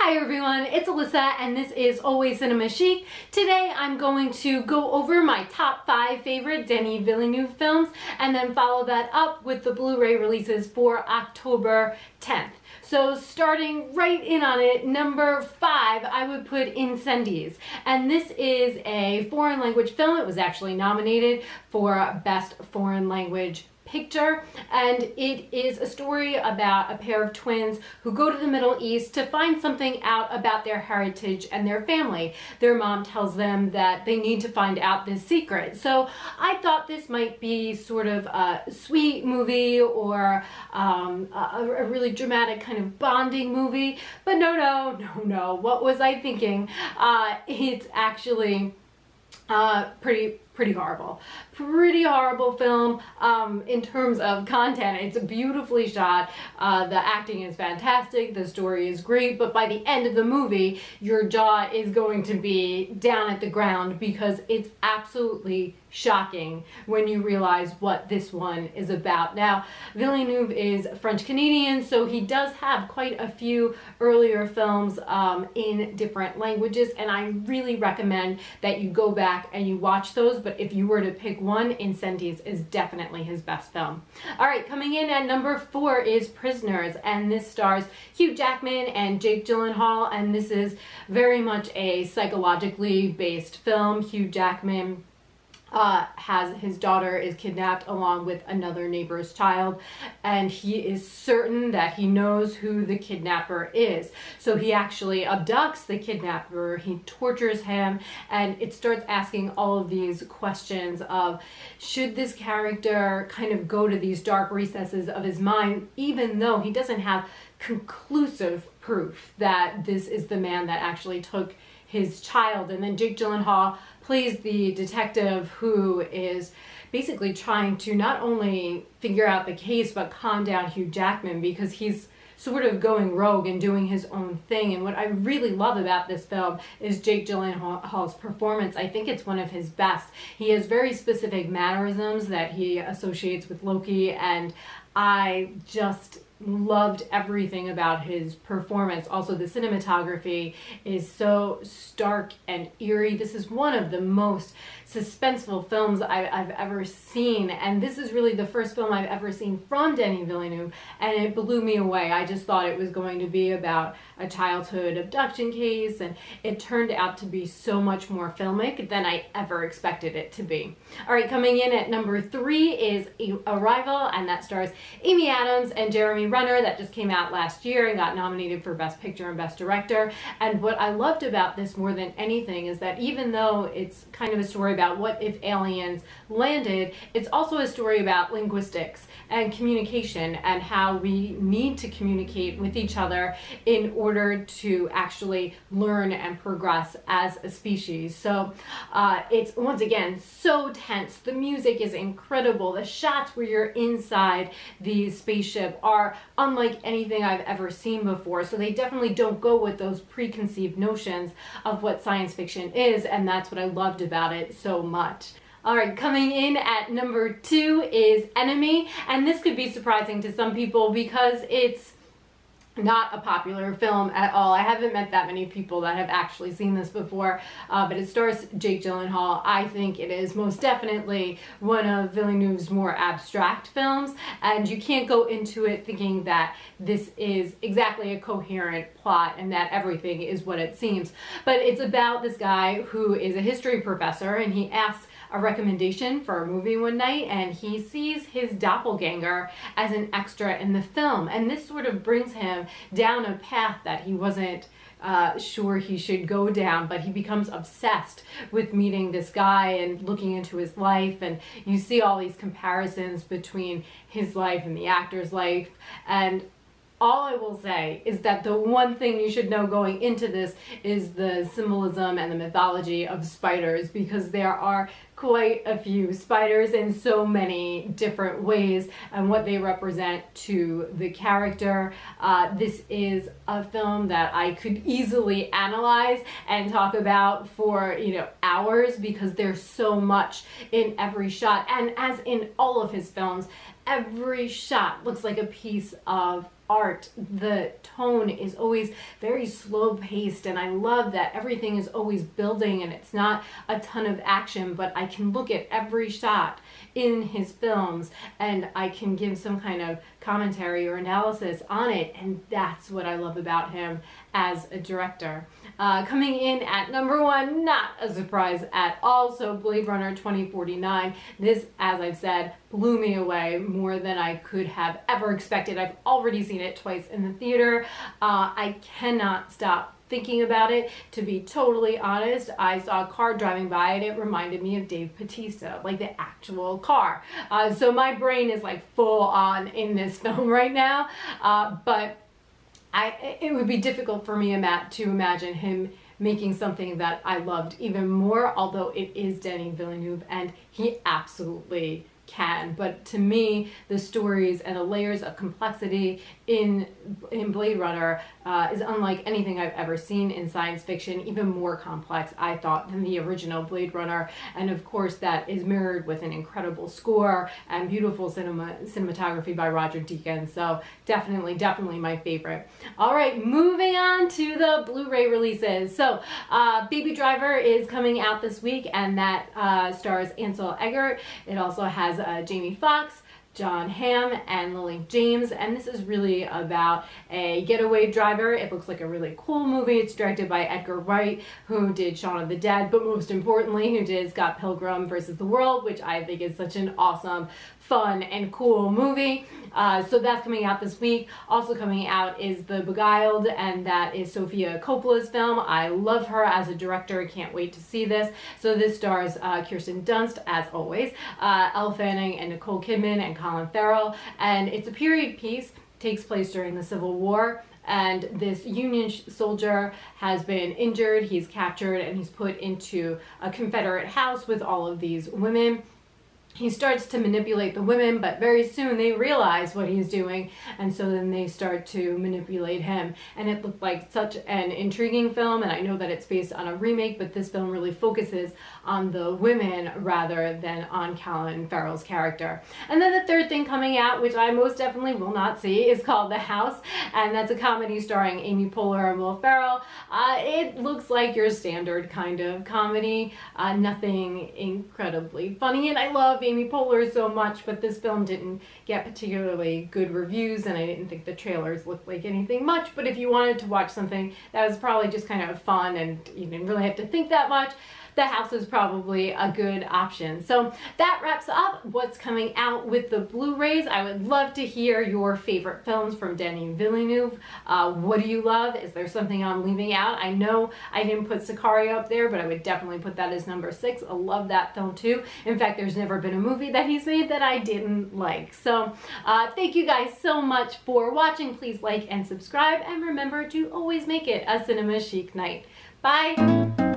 Hi everyone, it's Alyssa and this is Always Cinema Chic. Today I'm going to go over my top 5 favorite Denis Villeneuve films and then follow that up with the Blu-ray releases for October 10th. So starting right in on it, number 5, I would put Incendies. And this is a foreign language film. It was actually nominated for Best Foreign Language Picture, and it is a story about a pair of twins who go to the Middle East to find something out about their heritage and their family. Their mom tells them that they need to find out this secret. So I thought this might be sort of a sweet movie or a really dramatic kind of bonding movie, but no. What was I thinking? It's actually pretty horrible. Pretty horrible film in terms of content. It's beautifully shot. The acting is fantastic. The story is great. But by the end of the movie, your jaw is going to be down at the ground because it's absolutely shocking when you realize what this one is about. Now, Villeneuve is French-Canadian, so he does have quite a few earlier films in different languages, and I really recommend that you go back and you watch those. But if you were to pick one, Incendies is definitely his best film. All right, coming in at number 4 is Prisoners, and this stars Hugh Jackman and Jake Gyllenhaal, and this is very much a psychologically based film. Hugh Jackman has his daughter is kidnapped along with another neighbor's child, and he is certain that he knows who the kidnapper is. So he actually abducts the kidnapper, he tortures him, and it starts asking all of these questions of, should this character kind of go to these dark recesses of his mind, even though he doesn't have conclusive proof that this is the man that actually took his child. And then Jake Gyllenhaal plays the detective who is basically trying to not only figure out the case but calm down Hugh Jackman because he's sort of going rogue and doing his own thing. And what I really love about this film is Jake Gyllenhaal's performance. I think it's one of his best. He has very specific mannerisms that he associates with Loki, and I just loved everything about his performance. Also, the cinematography is so stark and eerie. This is one of the most suspenseful films I've ever seen, and this is really the first film I've ever seen from Denis Villeneuve, and it blew me away. I just thought it was going to be about a childhood abduction case, and it turned out to be so much more filmic than I ever expected it to be. All right, coming in at number 3 is Arrival, and that stars Amy Adams and Jeremy Renner. That just came out last year and got nominated for Best Picture and Best Director. And what I loved about this more than anything is that even though it's kind of a story about what if aliens landed, it's also a story about linguistics and communication and how we need to communicate with each other in order to actually learn and progress as a species. So it's once again so tense. The music is incredible. The shots where you're inside the spaceship are unlike anything I've ever seen before. So they definitely don't go with those preconceived notions of what science fiction is, and that's what I loved about it so much. All right, coming in at number 2 is Enemy, and this could be surprising to some people because it's not a popular film at all. I haven't met that many people that have actually seen this before, but it stars Jake Gyllenhaal. I think it is most definitely one of Villeneuve's more abstract films, and you can't go into it thinking that this is exactly a coherent plot and that everything is what it seems. But it's about this guy who is a history professor, and he asks a recommendation for a movie one night, and he sees his doppelganger as an extra in the film, and this sort of brings him down a path that he wasn't sure he should go down, but he becomes obsessed with meeting this guy and looking into his life, and you see all these comparisons between his life and the actor's life. And all I will say is that the one thing you should know going into this is the symbolism and the mythology of spiders, because there are quite a few spiders in so many different ways and what they represent to the character. This is a film that I could easily analyze and talk about for, hours, because there's so much in every shot. And as in all of his films, every shot looks like a piece of art. The tone is always very slow paced, and I love that everything is always building and it's not a ton of action, but I can look at every shot in his films and I can give some kind of commentary or analysis on it, and that's what I love about him as a director. Coming in at number 1, not a surprise at all, so Blade Runner 2049. This, as I've said, blew me away more than I could have ever expected. I've already seen it twice in the theater. I cannot stop thinking about it. To be totally honest, I saw a car driving by and it reminded me of Dave Bautista, like the actual car. So my brain is like full on in this film right now, but it would be difficult for me to imagine him making something that I loved even more, although it is Denis Villeneuve and he absolutely can. But to me, the stories and the layers of complexity in Blade Runner is unlike anything I've ever seen in science fiction, even more complex, I thought, than the original Blade Runner. And of course, that is mirrored with an incredible score and beautiful cinematography by Roger Deakins. So definitely my favorite. All right, moving on to the Blu-ray releases. So Baby Driver is coming out this week, and that stars Ansel Elgort. It also has Jamie Foxx, John Hamm, and Lily James, and this is really about a getaway driver. It looks like a really cool movie. It's directed by Edgar Wright, who did Shaun of the Dead, but most importantly, who did Scott Pilgrim vs. the World, which I think is such an awesome, fun, and cool movie. So that's coming out this week. Also coming out is The Beguiled, and that is Sofia Coppola's film. I love her as a director. Can't wait to see this. So this stars Kirsten Dunst, as always, Elle Fanning and Nicole Kidman and Colin Farrell, and it's a period piece. Takes place during the Civil War, and this Union soldier has been injured. He's captured and he's put into a Confederate house with all of these women. He starts to manipulate the women, but very soon they realize what he's doing, and so then they start to manipulate him. And it looked like such an intriguing film, and I know that it's based on a remake, but this film really focuses on the women rather than on Colin Farrell's character. And then the third thing coming out, which I most definitely will not see, is called The House, and that's a comedy starring Amy Poehler and Will Ferrell. It looks like your standard kind of comedy, nothing incredibly funny, and I love Amy Poehler so much, but this film didn't get particularly good reviews, and I didn't think the trailers looked like anything much. But if you wanted to watch something that was probably just kind of fun and you didn't really have to think that much, The House is probably a good option. So that wraps up what's coming out with the Blu-rays. I would love to hear your favorite films from Denis Villeneuve. What do you love? Is there something I'm leaving out? I know I didn't put Sicario up there, but I would definitely put that as number 6. I love that film too. In fact, there's never been a movie that he's made that I didn't like. So thank you guys so much for watching. Please like and subscribe, and remember to always make it a cinema chic night. Bye!